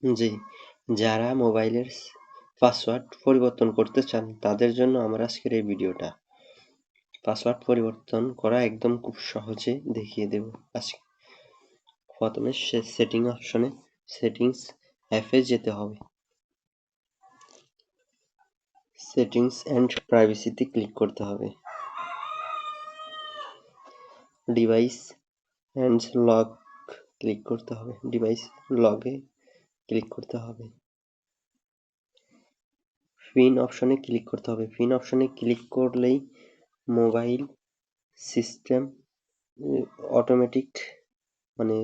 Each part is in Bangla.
জি, যারা মোবাইলের পাসওয়ার্ড পরিবর্তন করতে চান তাদের জন্য আমার আজকের এই ভিডিওটা। পাসওয়ার্ড পরিবর্তন করা একদম খুব সহজে দেখিয়ে দেব আজকে। প্রথমে সেটিং অপশনে সেটিংস অ্যাপে যেতে হবে। সেটিংস অ্যান্ড প্রাইভেসিতে ক্লিক করতে হবে। ডিভাইস অ্যান্ড লক ক্লিক করতে হবে। ডিভাইস লগে ক্লিক করতে হবে। পিন অপশনে ক্লিক করতে হবে। পিন অপশনে ক্লিক করলেই মোবাইল সিস্টেম অটোমেটিক মানে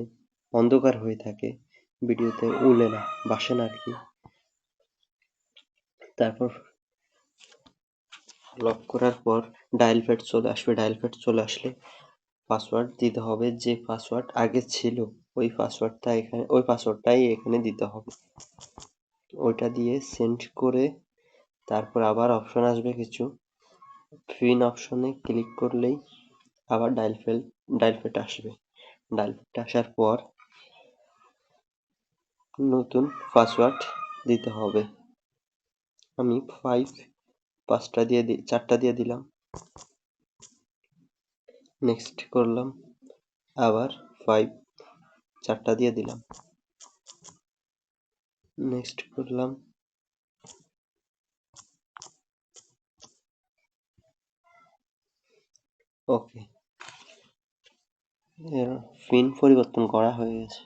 অন্ধকার হয়ে থাকে, ভিডিওতে উড়ে না, বাসে না আর কি। তারপর লক করার পর ডায়াল প্যাড চলে আসবে। ডায়াল প্যাড চলে আসলে পাসওয়ার্ড দিতে হবে। যে পাসওয়ার্ড আগে ছিল ওই পাসওয়ার্ডটাই এখানে দিতে হবে। ওইটা দিয়ে সেন্ড করে তারপর আবার অপশন আসবে কিছু। পিন অপশনে ক্লিক করলেই আবার ডায়াল প্যাড আসবে। ডায়াল প্যাড আসার পর নতুন পাসওয়ার্ড দিতে হবে। আমি 4টা দিয়ে দিলাম। নেক্সট করলাম, আবার 4টা দিয়ে দিলাম। নেক্সট করলাম, ওকে। পিন পরিবর্তন করা হয়ে গেছে।